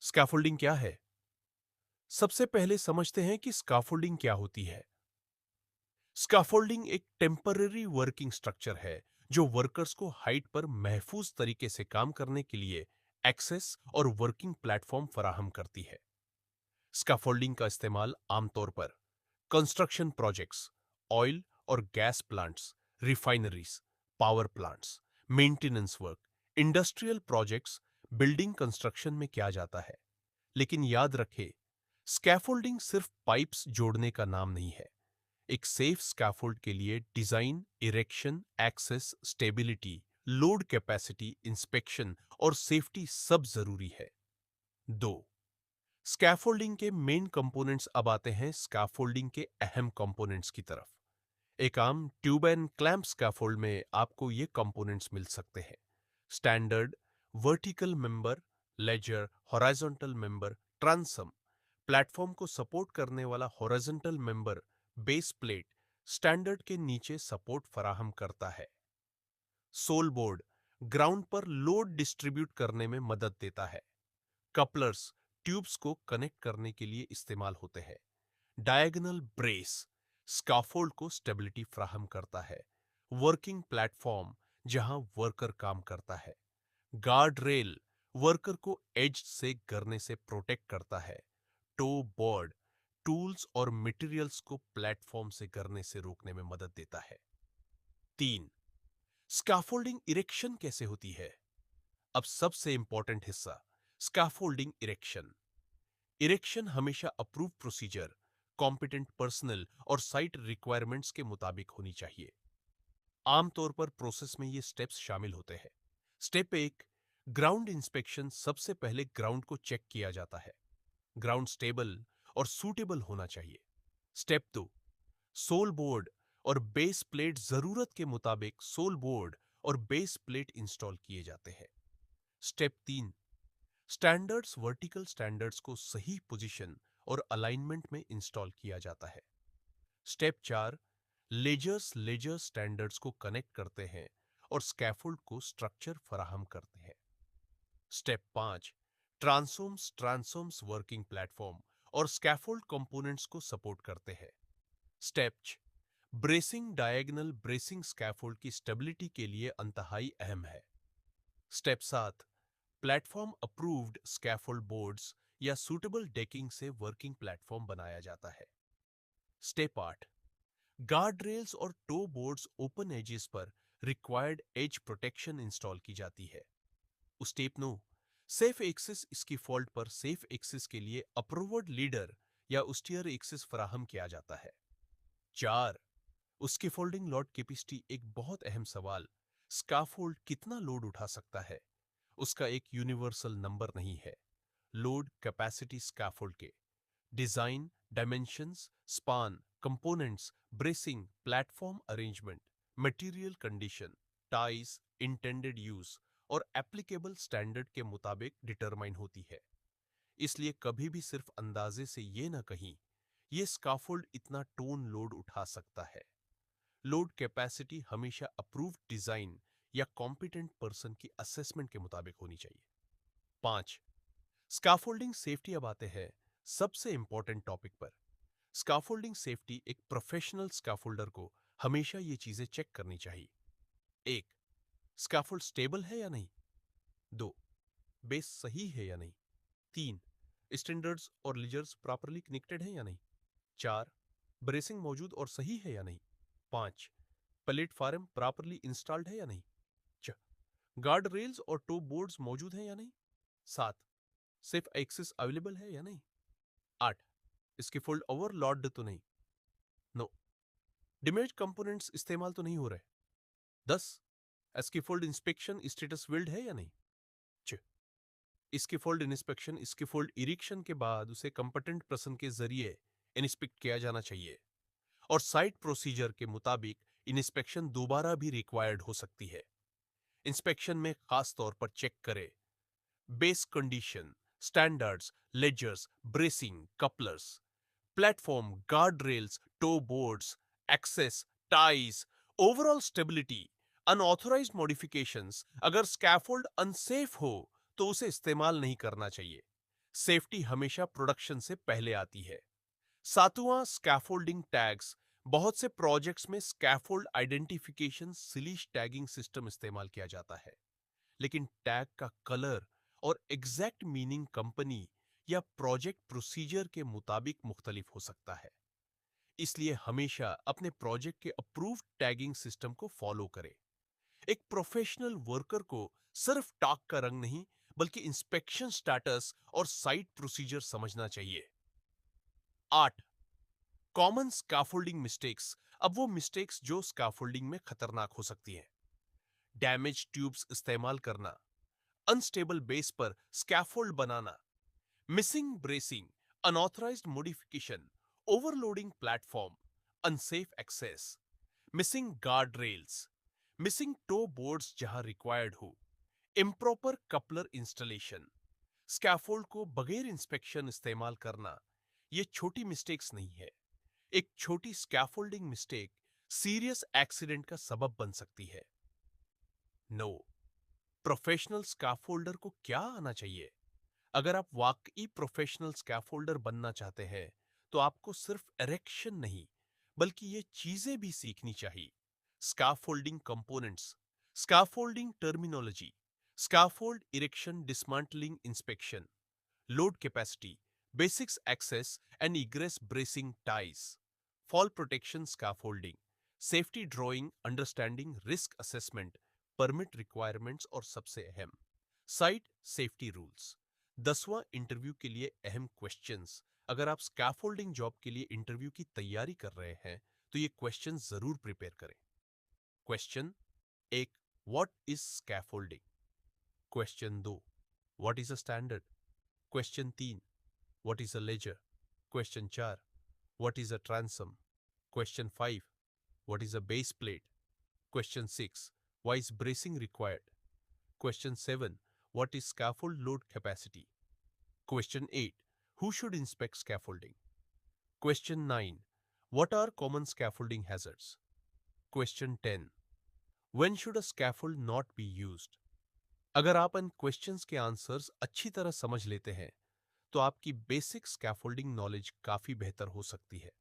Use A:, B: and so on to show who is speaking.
A: Scaffolding क्या है? सबसे पहले समझते हैं कि स्कैफोल्डिंग क्या होती है। स्कैफोल्डिंग एक टेम्पररी वर्किंग स्ट्रक्चर है जो वर्कर्स को हाइट पर महफूज तरीके से काम करने के लिए एक्सेस और वर्किंग प्लेटफॉर्म फराहम करती है। स्कैफोल्डिंग का इस्तेमाल आमतौर पर कंस्ट्रक्शन प्रोजेक्ट्स, ऑयल और gas plants, refineries, power plants, maintenance work, industrial projects, building construction में किया जाता है। लेकिन याद रखें, स्कैफोल्डिंग सिर्फ पाइप्स जोड़ने का नाम नहीं है। एक सेफ स्कैफोल्ड के लिए design, erection, access, stability, load capacity, inspection और सेफ्टी सब जरूरी है। 2. स्कैफोल्डिंग के मेन कंपोनेंट्स। अब आते हैं स्कैफोल्डिंग के अहम कंपोनेंट्स की तरफ। एक आम ट्यूब एंड क्लैंप स्कैफोल्ड में आपको ये कंपोनेंट्स मिल सकते हैं। Standard vertical member, ledger horizontal member, transom, platform को सपोर्ट करने वाला horizontal member, base plate standard के नीचे सपोर्ट फराहम करता है। सोल बोर्ड ग्राउंड पर लोड डिस्ट्रीब्यूट करने में मदद देता है। कपलर्स ट्यूब्स को कनेक्ट करने के लिए इस्तेमाल होते हैं। डायगोनल ब्रेस स्काफोल्ड को स्टेबिलिटी फ्राहम करता है। वर्किंग प्लेटफॉर्म जहां वर्कर काम करता है। गार्ड रेल वर्कर को एज से गिरने से प्रोटेक्ट करता है। टो बोर्ड टूल्स और मटेरियल्स को प्लेटफॉर्म से गिरने से रोकने में मदद देता है। 3. स्काफोल्डिंग इरेक्शन कैसे होती है? अब सबसे इंपॉर्टेंट हिस्सा, स्काफोल्डिंग इरेक्शन। इरेक्शन हमेशा अप्रूव प्रोसीजर, कॉम्पिटेंट पर्सनल और साइट रिक्वायरमेंट्स के मुताबिक होनी चाहिए। आमतौर पर प्रोसेस में ये स्टेप्स शामिल होते हैं। Step 1, ground inspection. सबसे पहले ग्राउंड को चेक किया जाता है। ग्राउंड स्टेबल और सूटेबल होना चाहिए। स्टेप 2, सोल बोर्ड और बेस प्लेट। जरूरत के मुताबिक सोल बोर्ड और बेस प्लेट इंस्टॉल किए जाते हैं। स्टेप 3, स्टैंडर्ड्स वर्टिकल स्टैंडर्ड्स को सही पोजीशन और अलाइनमेंट में इंस्टॉल किया जाता है। स्टेप 4, लेजर स्टैंडर्ड्स को कनेक्ट करते हैं और स्कैफोल्ड को स्ट्रक्चर फराहम करते हैं। स्टेप 5, ट्रांसोम्स वर्किंग प्लेटफॉर्म और स्कैफोल्ड कंपोनेंट्स को सपोर्ट करते हैं। Step 6, bracing diagonal bracing scaffold की स्टेबिलिटी के लिए अंतहाई अहम है। Step 7, platform approved scaffold boards या सूटेबल डेकिंग से वर्किंग प्लेटफॉर्म बनाया जाता है। स्टेप 8, गार्ड रेल्स और टो बोर्ड्स ओपन एजेस पर रिक्वायर्ड एज प्रोटेक्शन इंस्टॉल की जाती है। Step 9, safe axis. इसकी फॉल्ट पर सेफ एक्सिस के लिए अप्रूवर्ड लीडर या स्टीयर एक्सिस फराहम किया जाता है। 4, उसकी फोल्डिंग लोड कैपेसिटी। एक बहुत अहम सवाल, स्काफोल्ड कितना लोड उठा सकता है? उसका एक यूनिवर्सल नंबर नहीं है। लोड कैपेसिटी स्कैफोल्ड के design, dimensions, span, components, bracing, platform arrangement, material condition, ties, intended use और एप्लीकेबल स्टैंडर्ड के मुताबिक डिटरमाइन होती है। इसलिए कभी भी सिर्फ अंदाजे से ये ना कहीं, ये स्काफोल्ड इतना टोन लोड उठा सकता है। लोड कैपेसिटी हमेशा अप्रूव्ड डिजाइन या कॉम्पिटेंट पर्सन की असेसमेंट के मुताबिक होनी चाहिए। 5, स्काफोल्डिंग सेफ्टी। अब आते हैं सबसे इंपॉर्टेंट टॉपिक पर। Scaffolding safety. एक प्रोफेशनल स्काफोल्डर को हमेशा ये चीजें चेक करनी चाहिए। 1, स्काफोल्ड स्टेबल है या नहीं। 2, बेस सही है या नहीं। 3, स्टैंडर्ड्स और लीजर्स प्रॉपरली कनेक्टेड हैं या नहीं। 4, ब्रेसिंग मौजूद और सही है या नहीं। 5, प्लेटफॉर्म प्रॉपरली इंस्टॉल्ड है या नहीं। 6, गार्ड रेल्स और टो बोर्ड्स मौजूद हैं या नहीं। 7, सेफ एक्सेस अवेलेबल है या नहीं। 8, इसके फोल्ड ओवरलॉड तो नहीं। 9, डैमेज कंपोनेंट्स इस्तेमाल तो नहीं हो रहे। 10, इसकी फोल्ड इंस्पेक्शन स्टेटस विल्ड है या नहीं। 6, इसकी फोल्ड इंस्पेक्शन इसकी फोल्ड इरिक्शन के बाद उसे कंपटेंट पर्सन के जरिए इंस्पेक्ट किया जाना चाहिए और साइट प्रोसीजर के मुताबिक इंस्पेक्शन दोबारा भी रिक्वायर्ड हो सकती है। इंस्पेक्शन में खास तौर पर चेक करें base condition, standards, ledgers, bracing, couplers, platform, guard rails, toe boards, access, ties, overall stability, unauthorised modifications. अगर स्कैफोल्ड अनसेफ हो तो उसे इस्तेमाल नहीं करना चाहिए। सेफ्टी हमेशा प्रोडक्शन से पहले आती है। सातवां, स्कैफोल्डिंग टैग्स। बहुत से प्रोजेक्ट्स में स्कैफोल्ड आइडेंटिफिकेशन सिलीश टैगिंग सिस्टम इस्तेमाल किया जाता है, लेकिन टैग का कलर और एग्जैक्ट मीनिंग कंपनी या प्रोजेक्ट प्रोसीजर के मुताबिक मुख्तलिफ हो सकता है। इसलिए हमेशा अपने प्रोजेक्ट के अप्रूव्ड टैगिंग सिस्टम को फॉलो करें। एक प्रोफेशनल वर्कर को सिर्फ टाग का रंग नहीं, बल्कि इंस्पेक्शन स्टेटस और साइट प्रोसीजर समझना चाहिए। 8, कॉमन स्कैफोल्डिंग मिस्टेक्स। अब वो मिस्टेक्स जो स्कैफोल्डिंग में खतरनाक हो सकती हैं। डैमेज ट्यूब्स इस्तेमाल करना, अनस्टेबल बेस पर स्कैफोल्ड बनाना, missing bracing, unauthorised modification, overloading platform, unsafe access, missing guard rails, missing toe boards जहां रिक्वायर्ड हो, इम्प्रॉपर कपलर इंस्टॉलेशन। स्कैफोल्ड को बगैर इंस्पेक्शन इस्तेमाल करना ये छोटी मिस्टेक्स नहीं है। एक छोटी स्कैफोल्डिंग मिस्टेक सीरियस एक्सीडेंट का सबब बन सकती है। नो, प्रोफेशनल स्कैफोल्डर को क्या आना चाहिए? अगर आप वाकई प्रोफेशनल स्कैफोल्डर बनना चाहते हैं, तो आपको सिर्फ एरेक्शन नहीं, बल्कि ये चीजें भी सीखनी चाहिए। Scaffolding components, scaffolding terminology, scaffold erection dismantling inspection, load capacity, basics access and egress bracing ties, fall protection scaffolding, safety drawing, understanding risk assessment, permit requirements और सबसे अहम साइट सेफ्टी रूल्स। 10वां, इंटरव्यू के लिए अहम क्वेश्चंस। अगर आप scaffolding job के लिए इंटरव्यू की तैयारी कर रहे हैं, तो ये क्वेश्चन जरूर प्रिपेयर करें। Question 1, what is scaffolding? Question 2, what is a standard? Question 3, what is a ledger? Question 4, what is a transom? Question 5, what is a base plate? Question 6, why is bracing required? Question 7, what is scaffold load capacity? Question 8, who should inspect scaffolding? Question 9, what are common scaffolding hazards? Question 10, when should a scaffold not be used? अगर आप इन questions के answers अच्छी तरह समझ लेते हैं, तो आपकी बेसिक स्कैफोल्डिंग नॉलेज काफी बेहतर हो सकती है।